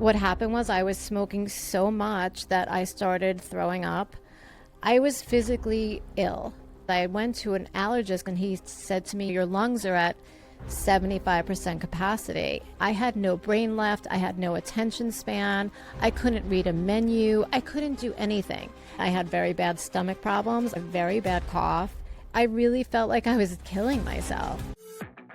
What happened was I was smoking so much that I started throwing up. I was physically ill. I went to an allergist and he said to me, your lungs are at 75% capacity. I had no brain left. I had no attention span. I couldn't read a menu. I couldn't do anything. I had very bad stomach problems, a very bad cough. I really felt like I was killing myself.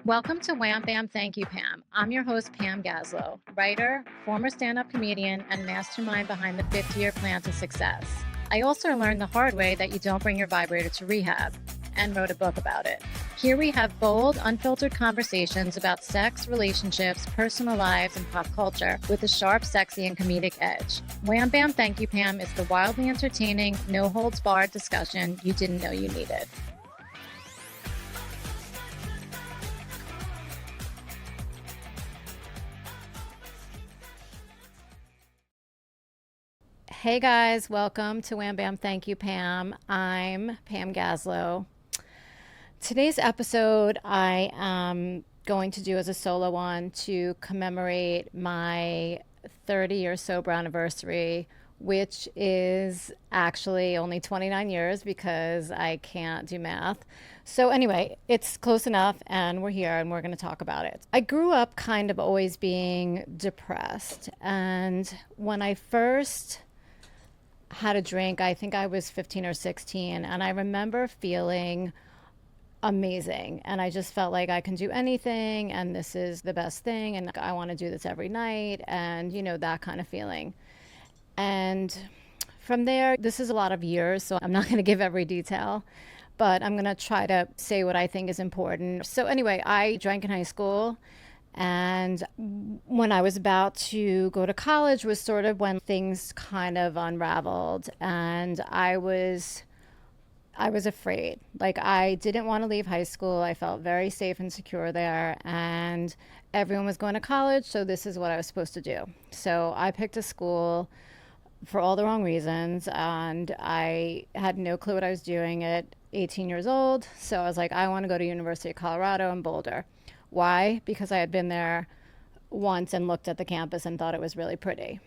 Welcome to Wham Bam Thank You Pam. I'm your host, Pam Gaslow, writer, former stand-up comedian, and mastermind behind the 50-year plan to success. I also learned the hard way that you don't bring your vibrator to rehab and wrote a book about it. Here we have bold, unfiltered conversations about sex, relationships, personal lives, and pop culture with a sharp, sexy, and comedic edge. Wham Bam Thank You Pam is the wildly entertaining, no-holds-barred discussion you didn't know you needed. Hey guys, welcome to Wham Bam Thank You Pam. I'm Pam Gaslow. Today's episode I am going to do as a solo one to commemorate my 30-year sober anniversary, which is actually only 29 years because I can't do math. So anyway, it's close enough and we're here and we're going to talk about it. I grew up kind of always being depressed, and when I first had a drink, I think I was 15 or 16, and I remember feeling amazing, and I just felt like I can do anything and this is the best thing and I want to do this every night, and that kind of feeling. And from there, this is a lot of years, so I'm not going to give every detail, but I'm going to try to say what I think is important. So anyway, I drank in high school, and when I was about to go to college was sort of when things kind of unraveled, and I was afraid. Like, I didn't want to leave high school. I felt very safe and secure there, and everyone was going to college, so this is what I was supposed to do. So I picked a school for all the wrong reasons, and I had no clue what I was doing at 18 years old. So I was like, I want to go to University of Colorado in Boulder. Why? Because I had been there once and looked at the campus and thought it was really pretty.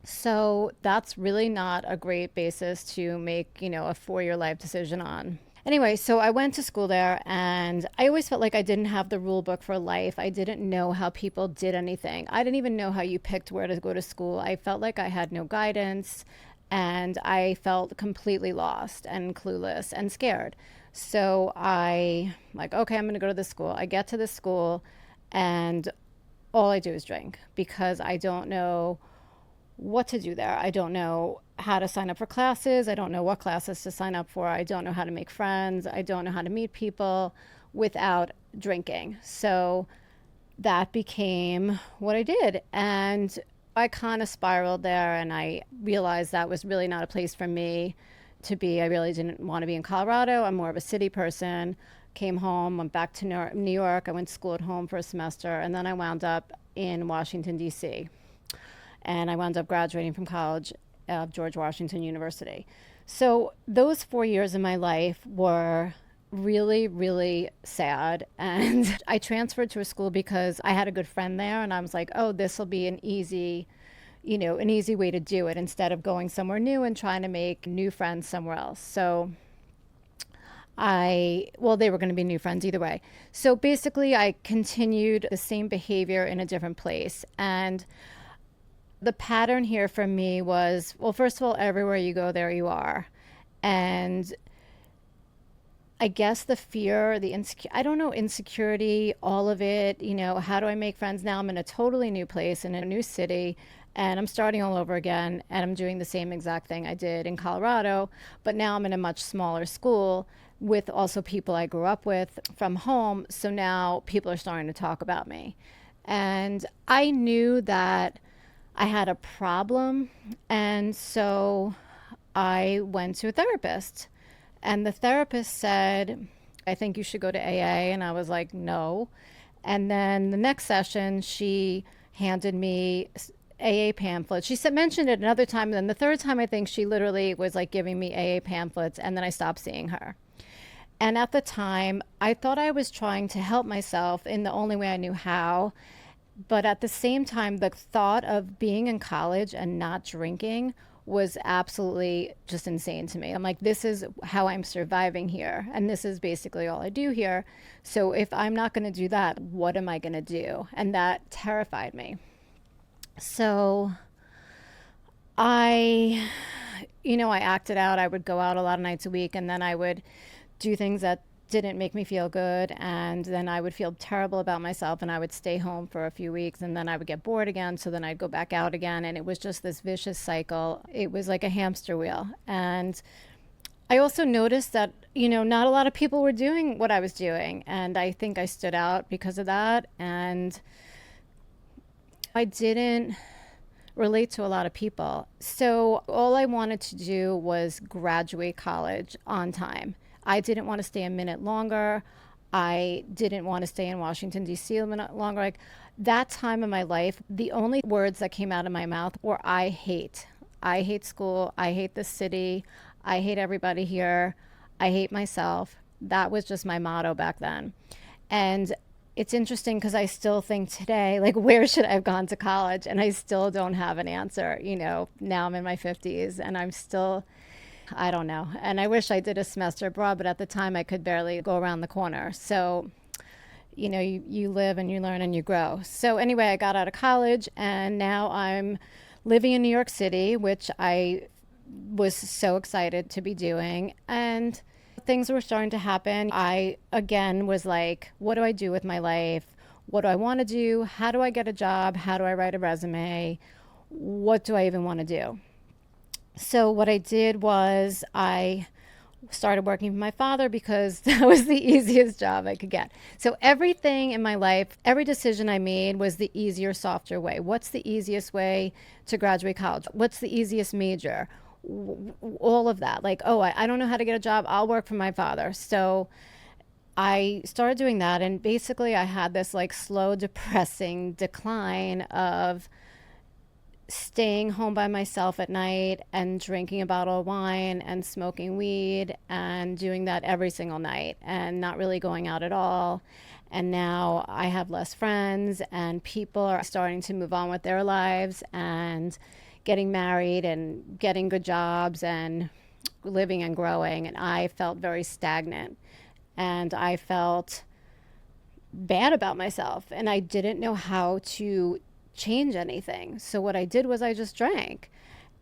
So that's really not a great basis to make, a 4-year life decision on. Anyway, so I went to school there, and I always felt like I didn't have the rule book for life. I didn't know how people did anything. I didn't even know how you picked where to go to school. I felt like I had no guidance, and I felt completely lost and clueless and scared. So okay, I'm going to go to this school. I get to this school, and all I do is drink because I don't know what to do there. I don't know how to sign up for classes. I don't know what classes to sign up for. I don't know how to make friends. I don't know how to meet people without drinking. So that became what I did. And I kind of spiraled there, and I realized that was really not a place for me to be. I really didn't want to be in Colorado. I'm more of a city person. Came home, went back to New York. I went to school at home for a semester, and then I wound up in Washington, D.C. And I wound up graduating from college at George Washington University. So those 4 years in my life were really, really sad. And I transferred to a school because I had a good friend there, and I was like, oh, this will be an easy way to do it instead of going somewhere new and trying to make new friends somewhere else. So they were going to be new friends either way. So basically I continued the same behavior in a different place. And the pattern here for me was, well, first of all, everywhere you go, there you are. And I guess the fear, insecurity, all of it, how do I make friends now? I'm in a totally new place, in a new city, and I'm starting all over again, and I'm doing the same exact thing I did in Colorado, but now I'm in a much smaller school with also people I grew up with from home. So now people are starting to talk about me. And I knew that I had a problem, and so I went to a therapist. And the therapist said, I think you should go to AA. And I was like, no. And then the next session, she handed me AA pamphlets. Mentioned it another time. And then the third time, I think she literally was like giving me AA pamphlets. And then I stopped seeing her. And at the time, I thought I was trying to help myself in the only way I knew how. But at the same time, the thought of being in college and not drinking was absolutely just insane to me. I'm like, this is how I'm surviving here. And this is basically all I do here. So if I'm not going to do that, what am I going to do? And that terrified me. So I, I acted out. I would go out a lot of nights a week, and then I would do things that didn't make me feel good, and then I would feel terrible about myself, and I would stay home for a few weeks, and then I would get bored again, so then I'd go back out again, and it was just this vicious cycle. It was like a hamster wheel. And I also noticed that, not a lot of people were doing what I was doing, and I think I stood out because of that. And I didn't relate to a lot of people. So all I wanted to do was graduate college on time. I didn't want to stay a minute longer. I didn't want to stay in Washington, D.C. a minute longer. Like that time of my life, the only words that came out of my mouth were I hate. I hate school. I hate the city. I hate everybody here. I hate myself. That was just my motto back then. And it's interesting because I still think today, like, where should I have gone to college? And I still don't have an answer. Now I'm in my 50s and I'm still, I don't know. And I wish I did a semester abroad, but at the time I could barely go around the corner. So, you live and you learn and you grow. So, anyway, I got out of college and now I'm living in New York City, which I was so excited to be doing. And things were starting to happen. I, again, was like, what do I do with my life? What do I want to do? How do I get a job? How do I write a resume? What do I even want to do? So what I did was I started working for my father because that was the easiest job I could get. So everything in my life, every decision I made was the easier, softer way. What's the easiest way to graduate college? What's the easiest major? All of that. Like, oh, I don't know how to get a job. I'll work for my father. So I started doing that. And basically, I had this like slow, depressing decline of staying home by myself at night and drinking a bottle of wine and smoking weed and doing that every single night and not really going out at all. And now I have less friends and people are starting to move on with their lives and getting married and getting good jobs and living and growing. And I felt very stagnant and I felt bad about myself and I didn't know how to change anything. So what I did was I just drank.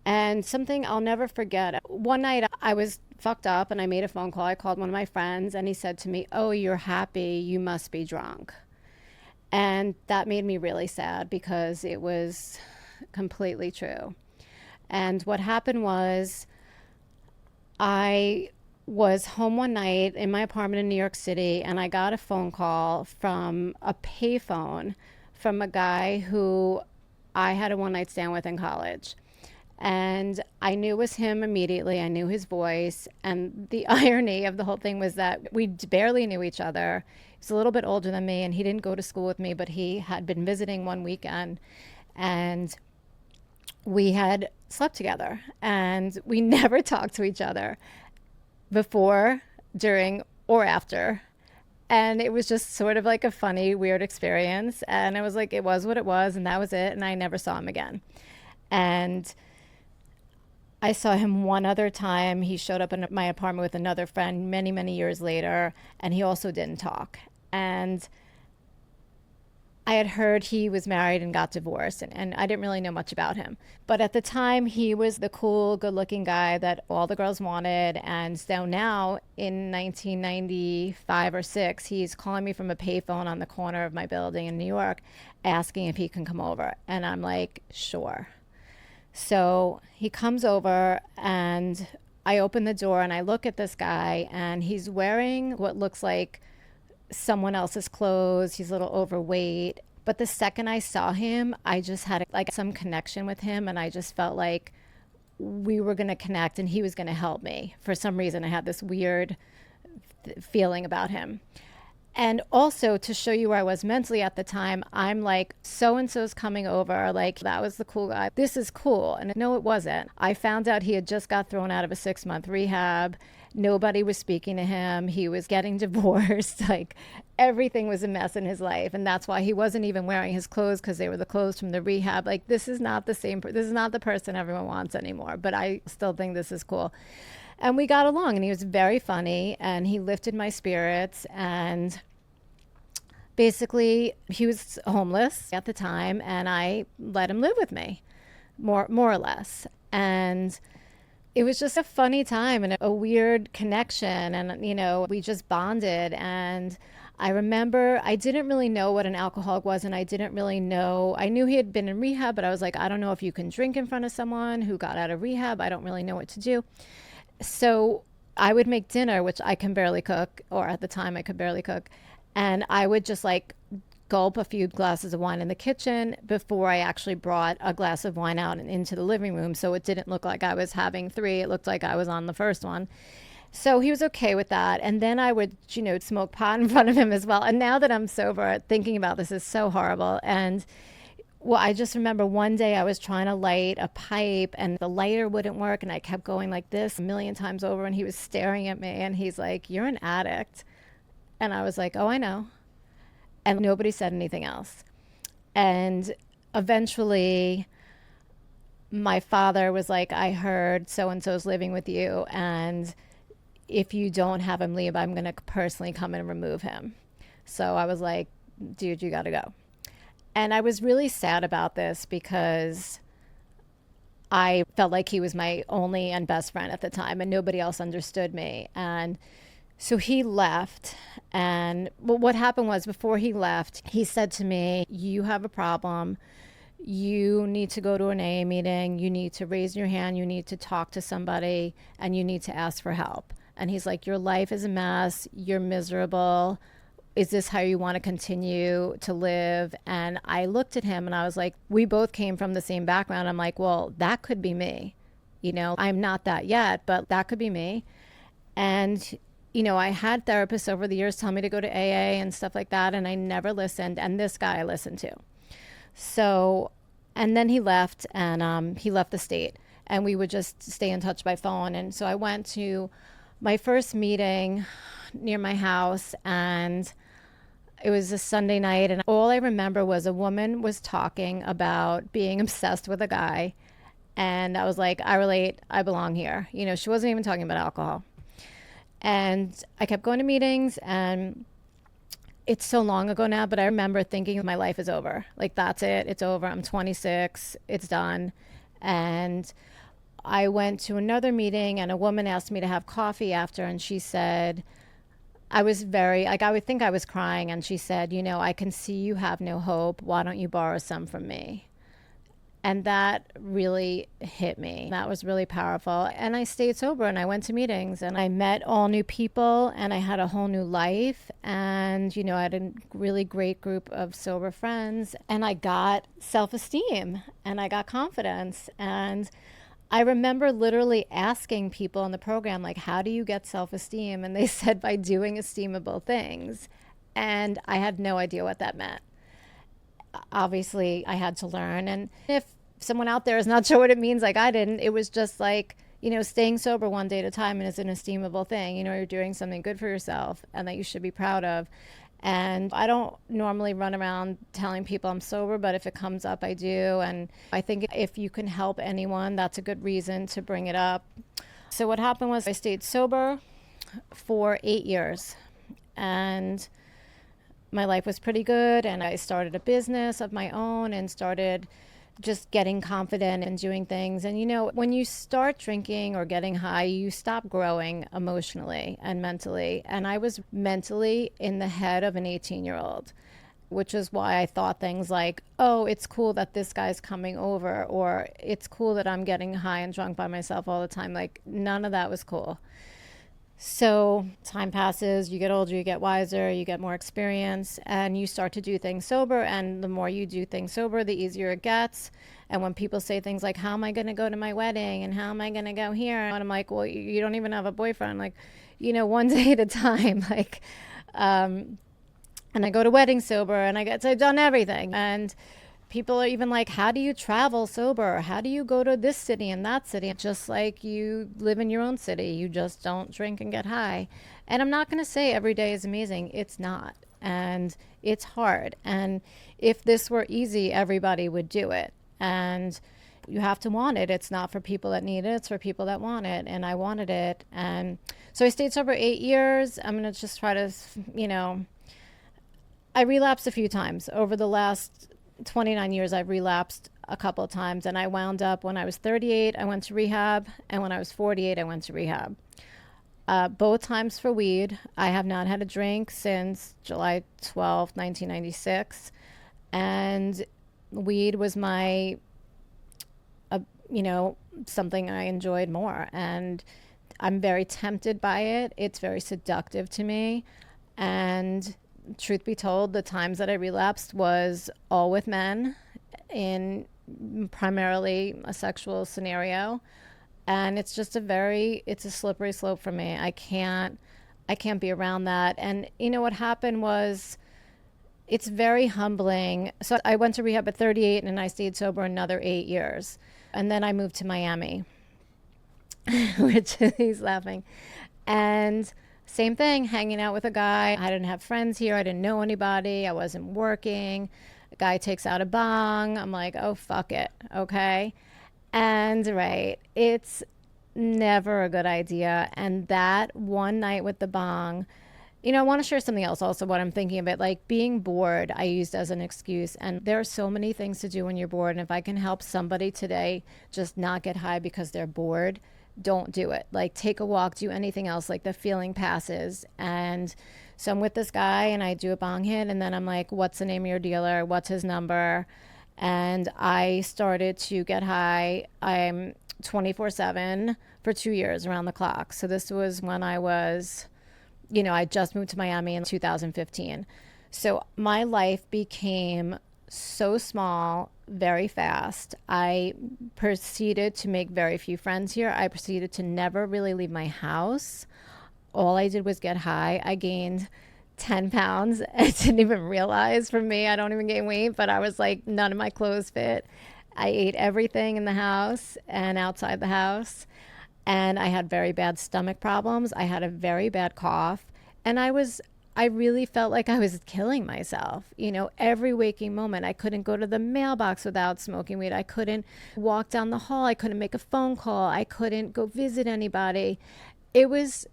And something I'll never forget. One night I was fucked up and I made a phone call. I called one of my friends and he said to me, "Oh, you're happy. You must be drunk." And that made me really sad because it was completely true. And what happened was I was home one night in my apartment in New York City and I got a phone call from a payphone from a guy who I had a one night stand with in college. And I knew it was him immediately. I knew his voice. And the irony of the whole thing was that we barely knew each other. He's a little bit older than me and he didn't go to school with me, but he had been visiting one weekend and we had slept together and we never talked to each other before, during, or after. And it was just sort of like a funny, weird experience. And I was like, it was what it was, and that was it. And I never saw him again. And I saw him one other time. He showed up in my apartment with another friend many, many years later, and he also didn't talk. And I had heard he was married and got divorced, and I didn't really know much about him. But at the time, he was the cool, good-looking guy that all the girls wanted. And so now, in 1995 or 6, he's calling me from a payphone on the corner of my building in New York, asking if he can come over. And I'm like, sure. So he comes over, and I open the door, and I look at this guy, and he's wearing what looks like someone else's clothes. He's a little overweight. But the second I saw him, I just had like some connection with him. And I just felt like we were going to connect and he was going to help me. For some reason, I had this weird feeling about him. And also to show you where I was mentally at the time, I'm like, so and so's coming over. Like, that was the cool guy. This is cool. And no, it wasn't. I found out he had just got thrown out of a 6-month rehab. Nobody was speaking to him. He was getting divorced. Like, everything was a mess in his life. And that's why he wasn't even wearing his clothes, because they were the clothes from the rehab. Like, this is not the same. This is not the person everyone wants anymore. But I still think this is cool. And we got along, and he was very funny, and he lifted my spirits. And basically, he was homeless at the time, and I let him live with me, more or less. And it was just a funny time and a weird connection. And, we just bonded. And I remember I didn't really know what an alcoholic was, and I didn't really know. I knew he had been in rehab, but I was like, I don't know if you can drink in front of someone who got out of rehab. I don't really know what to do. So I would make dinner, which I can barely cook, or at the time I could barely cook. And I would just like gulp a few glasses of wine in the kitchen before I actually brought a glass of wine out and into the living room. So it didn't look like I was having three. It looked like I was on the first one. So he was okay with that. And then I would, smoke pot in front of him as well. And now that I'm sober, thinking about this is so horrible. And well, I just remember one day I was trying to light a pipe and the lighter wouldn't work. And I kept going like this a million times over. And he was staring at me and he's like, "You're an addict." And I was like, "Oh, I know." And nobody said anything else. And eventually my father was like, "I heard so-and-so's living with you. And if you don't have him leave, I'm going to personally come in and remove him." So I was like, "Dude, you got to go." And I was really sad about this because I felt like he was my only and best friend at the time, and nobody else understood me. And so he left. And what happened was, before he left, he said to me, "You have a problem. You need to go to an AA meeting. You need to raise your hand. You need to talk to somebody, and you need to ask for help." And he's like, "Your life is a mess. You're miserable. Is this how you want to continue to live?" And I looked at him and I was like, we both came from the same background. I'm like, well, that could be me. I'm not that yet, but that could be me. And, I had therapists over the years tell me to go to AA and stuff like that. And I never listened. And this guy I listened to. So, and then he left, and he left the state, and we would just stay in touch by phone. And so I went to my first meeting near my house, and it was a Sunday night, and all I remember was a woman was talking about being obsessed with a guy. And I was like, I relate, I belong here. She wasn't even talking about alcohol. And I kept going to meetings, and it's so long ago now, but I remember thinking my life is over. Like, that's it. It's over. I'm 26. It's done. And I went to another meeting, and a woman asked me to have coffee after, and she said, I was very, like, I would think I was crying, and she said, "I can see you have no hope. Why don't you borrow some from me?" And that really hit me. That was really powerful. And I stayed sober, and I went to meetings, and I met all new people, and I had a whole new life. And, I had a really great group of sober friends, and I got self-esteem, and I got confidence. And I remember literally asking people in the program, like, how do you get self-esteem? And they said, by doing esteemable things. And I had no idea what that meant. Obviously, I had to learn. And if someone out there is not sure what it means, like I didn't, it was just like, staying sober one day at a time is an esteemable thing. You're doing something good for yourself and that you should be proud of. And I don't normally run around telling people I'm sober, but if it comes up, I do. And I think if you can help anyone, that's a good reason to bring it up. So what happened was, I stayed sober for 8 years, and my life was pretty good. And I started a business of my own and started just getting confident and doing things. And when you start drinking or getting high, you stop growing emotionally and mentally. And I was mentally in the head of an 18-year-old, which is why I thought things like, oh, it's cool that this guy's coming over, or it's cool that I'm getting high and drunk by myself all the time. Like, none of that was cool. So time passes, you get older, you get wiser, you get more experience, and you start to do things sober. And the more you do things sober, the easier it gets. And when people say things like, how am I going to go to my wedding? And how am I going to go here? And I'm like, well, you don't even have a boyfriend. Like, one day at a time. Like, and I go to weddings sober, and I've done everything. And people are even like, how do you travel sober? How do you go to this city and that city? Just like you live in your own city, you just don't drink and get high. And I'm not going to say every day is amazing. It's not. And it's hard. And if this were easy, everybody would do it. And you have to want it. It's not for people that need it. It's for people that want it. And I wanted it. And so I stayed sober 8 years. I'm going to just try to, you know, I relapsed a few times. Over the last 29 years, I've relapsed a couple of times. And I wound up when I was 38, I went to rehab. And when I was 48, I went to rehab. Both times for weed. I have not had a drink since July 12th, 1996. And weed was my, you know, something I enjoyed more. And I'm very tempted by it. It's very seductive to me. And truth be told, the times that I relapsed was all with men in primarily a sexual scenario. And it's just it's a slippery slope for me. I can't be around that. And you know what happened was, it's very humbling. So I went to rehab at 38 and I stayed sober another 8 years. And then I moved to Miami, which he's laughing. And same thing, hanging out with a guy. I didn't have friends here. I didn't know anybody. I wasn't working. A guy takes out a bong. I'm like, oh, fuck it. Okay. And right, it's never a good idea. And that one night with the bong, you know, I want to share something else also, what I'm thinking of it. Like being bored, I used as an excuse. And there are so many things to do when you're bored. And if I can help somebody today just not get high because they're bored, don't do it. Like take a walk, do anything else. Like the feeling passes. And so I'm with this guy and I do a bong hit. And then I'm like, what's the name of your dealer? What's his number? And I started to get high. I'm 24/7 for 2 years around the clock. So this was when I was, you know, I just moved to Miami in 2015. So my life became so small very fast. I proceeded to make very few friends here. I proceeded to never really leave my house. All I did was get high. I gained 10 pounds. I didn't even realize. For me, I don't even gain weight, but I was like, none of my clothes fit. I ate everything in the house and outside the house. And I had very bad stomach problems. I had a very bad cough. And I really felt like I was killing myself. You know, every waking moment, I couldn't go to the mailbox without smoking weed. I couldn't walk down the hall. I couldn't make a phone call. I couldn't go visit anybody. It was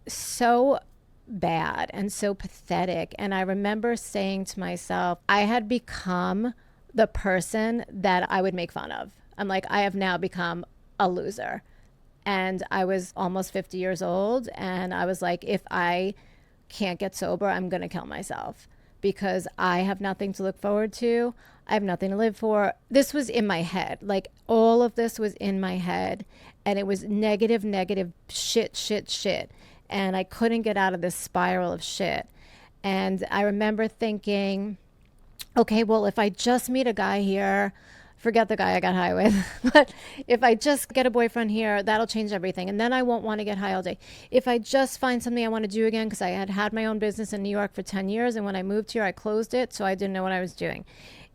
so bad and so pathetic. And I remember saying to myself, I had become the person that I would make fun of. I'm like, I have now become a loser. And I was almost 50 years old. And I was like, if I can't get sober, I'm going to kill myself because I have nothing to look forward to. I have nothing to live for. This was in my head. Like all of this was in my head. And it was negative, negative, shit. And I couldn't get out of this spiral of shit. And I remember thinking, okay, well, if I just meet a guy here, forget the guy I got high with, but if I just get a boyfriend here, that'll change everything. And then I won't want to get high all day. If I just find something I want to do again, because I had my own business in New York for 10 years. And when I moved here, I closed it. So I didn't know what I was doing.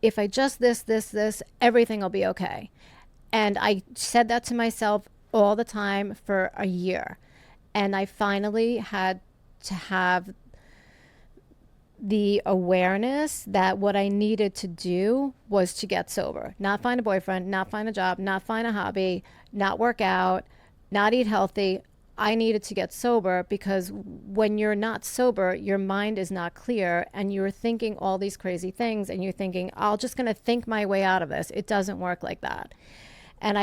If I just this, everything will be okay. And I said that to myself all the time for a year. And I finally had to have the awareness that what I needed to do was to get sober, not find a boyfriend, not find a job, not find a hobby, not work out, not eat healthy. I needed to get sober because when you're not sober, your mind is not clear and you're thinking all these crazy things and you're thinking, I'm just going to think my way out of this. It doesn't work like that. And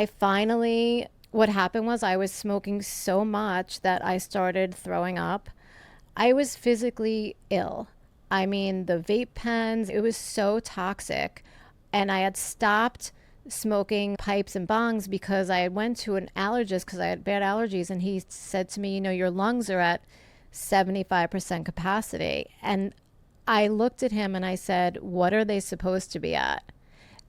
what happened was I was smoking so much that I started throwing up. I was physically ill. I mean, the vape pens, it was so toxic. And I had stopped smoking pipes and bongs because I had went to an allergist because I had bad allergies. And he said to me, you know, your lungs are at 75% capacity. And I looked at him and I said, what are they supposed to be at?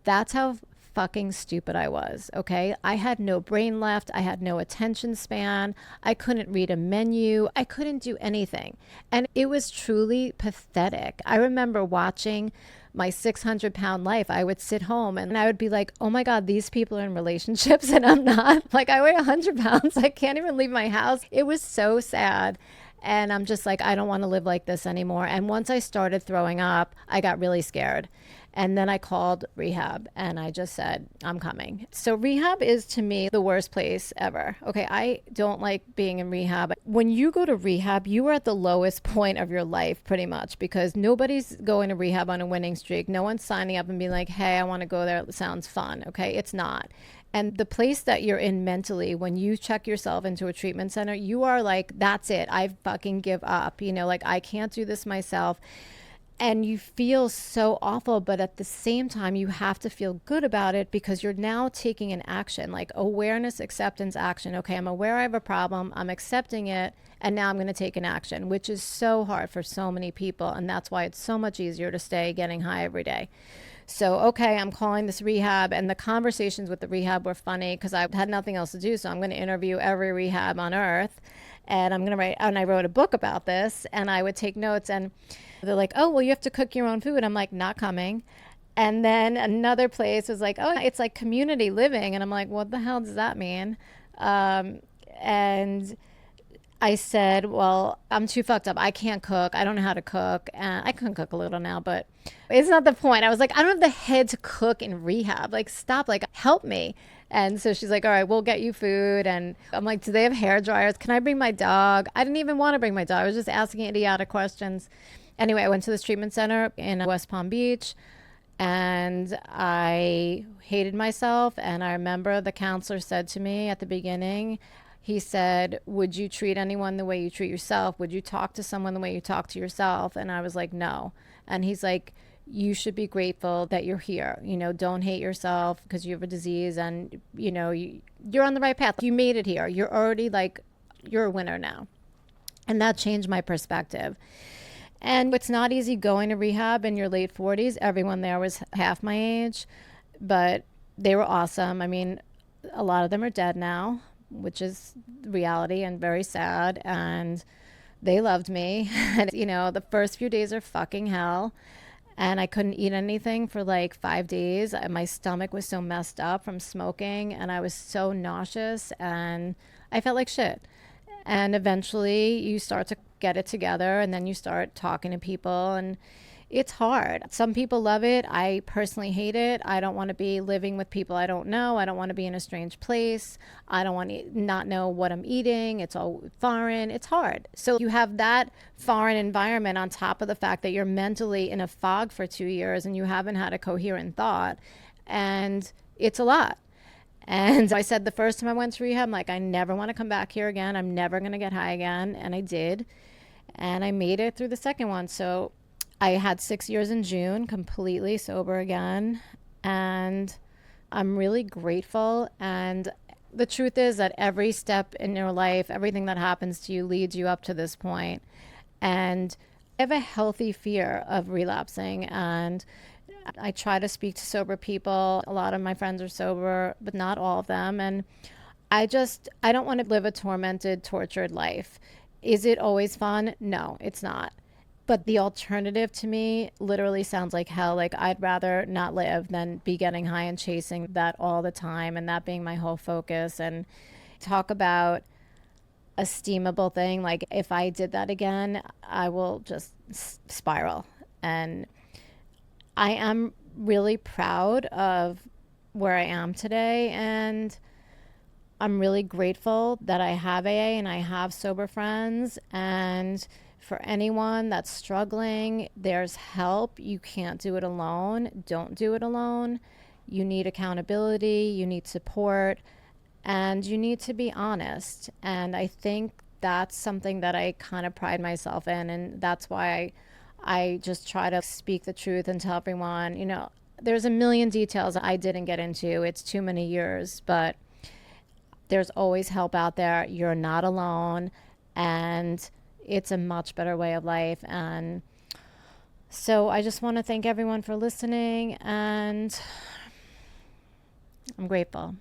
That's how fucking stupid I was, okay? I had no brain left. I had no attention span. I couldn't read a menu. I couldn't do anything. And it was truly pathetic. I remember watching my 600-pound life. I would sit home and I would be like, oh my God, these people are in relationships and I'm not. Like, I weigh 100 pounds. I can't even leave my house. It was so sad. And I'm just like, I don't want to live like this anymore. And once I started throwing up, I got really scared. And then I called rehab and I just said, I'm coming. So rehab is to me the worst place ever. Okay, I don't like being in rehab. When you go to rehab, you are at the lowest point of your life pretty much, because nobody's going to rehab on a winning streak. No one's signing up and being like, hey, I want to go there. It sounds fun. Okay, it's not. And the place that you're in mentally, when you check yourself into a treatment center, you are like, that's it. I fucking give up. You know, like, I can't do this myself. And you feel so awful, but at the same time, you have to feel good about it because you're now taking an action, like awareness, acceptance, action. Okay, I'm aware I have a problem. I'm accepting it. And now I'm going to take an action, which is so hard for so many people. And that's why it's so much easier to stay getting high every day. So, okay, I'm calling this rehab. And the conversations with the rehab were funny because I had nothing else to do. So I'm going to interview every rehab on earth. And I'm going to write, and I wrote a book about this, and I would take notes. And they're like, oh, well, you have to cook your own food. I'm like, not coming. And then another place was like, oh, it's like community living. And I'm like, what the hell does that mean? And I said, well, I'm too fucked up. I can't cook. I don't know how to cook. And I can cook a little now, but it's not the point. I was like, I don't have the head to cook in rehab. Like, stop, like, help me. And so she's like, all right, we'll get you food. And I'm like, do they have hair dryers? Can I bring my dog? I didn't even want to bring my dog. I was just asking idiotic questions. Anyway, I went to this treatment center in West Palm Beach and I hated myself. And I remember the counselor said to me at the beginning, he said, would you treat anyone the way you treat yourself? Would you talk to someone the way you talk to yourself? And I was like, no. And he's like, you should be grateful that you're here. You know, don't hate yourself because you have a disease and, you know, you're on the right path. You made it here. You're already like, you're a winner now. And that changed my perspective. And it's not easy going to rehab in your late 40s. Everyone there was half my age, but they were awesome. I mean, a lot of them are dead now, which is reality and very sad. And they loved me. And, you know, the first few days are fucking hell. And I couldn't eat anything for like 5 days. My stomach was so messed up from smoking and I was so nauseous and I felt like shit. And eventually you start to get it together and then you start talking to people and it's hard. Some people love it. I personally hate it. I don't want to be living with people I don't know. I don't want to be in a strange place. I don't want to not know what I'm eating. It's all foreign. It's hard. So you have that foreign environment on top of the fact that you're mentally in a fog for 2 years and you haven't had a coherent thought. And it's a lot. And I said the first time I went to rehab, I'm like, I never want to come back here again. I'm never going to get high again. And I did. And I made it through the second one. So I had 6 years in June, completely sober again. And I'm really grateful. And the truth is that every step in your life, everything that happens to you leads you up to this point. And I have a healthy fear of relapsing. And I try to speak to sober people. A lot of my friends are sober, but not all of them. And I don't want to live a tormented, tortured life. Is it always fun? No, it's not. But the alternative to me literally sounds like hell. Like I'd rather not live than be getting high and chasing that all the time and that being my whole focus. And talk about a steamable thing. Like if I did that again, I will just spiral. And I am really proud of where I am today. And I'm really grateful that I have AA and I have sober friends. And for anyone that's struggling, there's help. You can't do it alone. Don't do it alone. You need accountability. You need support. And you need to be honest. And I think that's something that I kind of pride myself in. And that's why I just try to speak the truth and tell everyone, you know, there's a million details I didn't get into. It's too many years, but there's always help out there. You're not alone. And it's a much better way of life. And so I just want to thank everyone for listening. And I'm grateful.